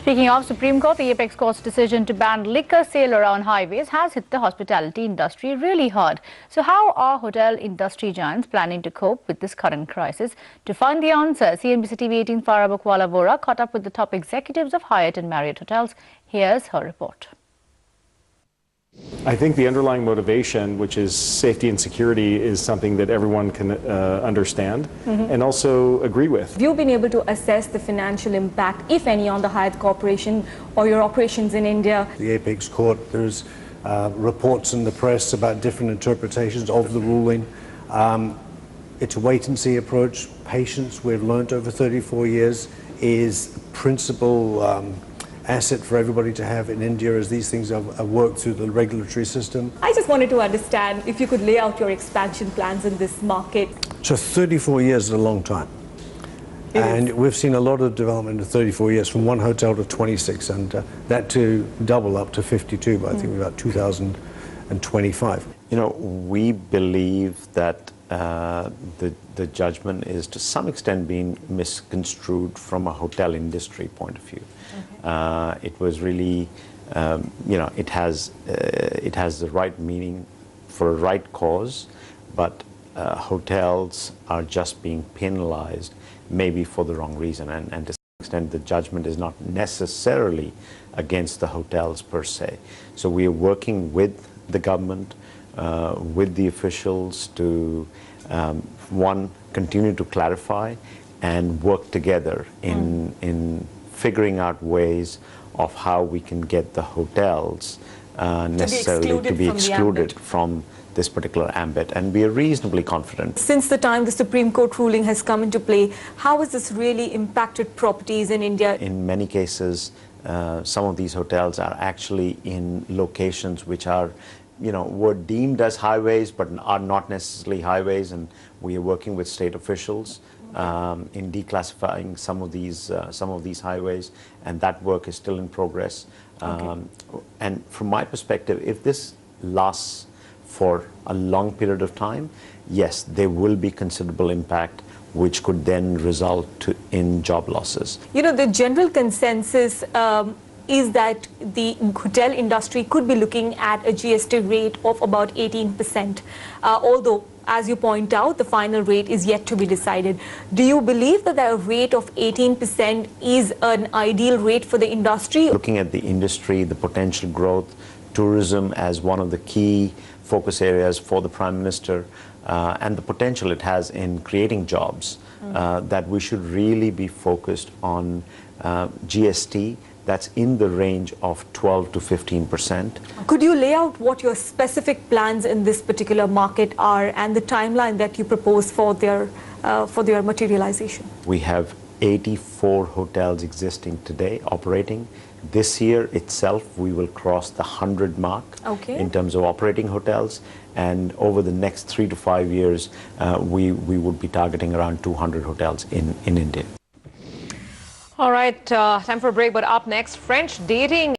Speaking of Supreme Court, the Apex Court's decision to ban liquor sale around highways has hit the hospitality industry really hard. So how are hotel industry giants planning to cope with this current crisis? To find the answer, CNBC TV 18 Farah Bukwala Vora caught up with the top executives of Hyatt and Marriott hotels. Here's her report. I think the underlying motivation, which is safety and security, is something that everyone can understand and also agree with. Have you been able to assess the financial impact, if any, on the Hyatt Corporation or your operations in India? The Apex Court, there's reports in the press about different interpretations of the ruling. It's a wait-and-see approach. Patience, we've learned over 34 years, is principal asset for everybody to have in India as these things are worked through the regulatory system. I just wanted to understand if you could lay out your expansion plans in this market. So 34 years is a long time. And we've seen a lot of development in 34 years, from one hotel to 26, and that to double up to 52 by I think about 2025. You know, we believe that the judgment is to some extent being misconstrued from a hotel industry point of view. Okay. It was really, you know, it has the right meaning for a right cause, but hotels are just being penalized maybe for the wrong reason, and to some extent the judgment is not necessarily against the hotels per se. So we are working with the government, with the officials to, one, continue to clarify and work together in figuring out ways of how we can get the hotels necessarily to be excluded from this particular ambit, and we are reasonably confident. Since the time the Supreme Court ruling has come into play, how has this really impacted properties in India? In many cases, some of these hotels are actually in locations which are, you know, were deemed as highways but are not necessarily highways, and we are working with state officials in declassifying some of these highways, and that work is still in progress. And from my perspective, if this lasts for a long period of time, yes, there will be considerable impact, which could then result in job losses. You know, the general consensus is that the hotel industry could be looking at a GST rate of about 18%, although, as you point out, the final rate is yet to be decided. Do you believe that the rate of 18% is an ideal rate for the industry? Looking at the industry, the potential growth, tourism as one of the key focus areas for the Prime Minister, and the potential it has in creating jobs, that we should really be focused on GST that's in the range of 12 to 15%. Could you lay out what your specific plans in this particular market are and the timeline that you propose for their materialization? We have 84 hotels existing today operating. This year itself, we will cross the 100 mark in terms of operating hotels, and over the next 3 to 5 years, we would be targeting around 200 hotels in India. All right, time for a break, but up next, French dating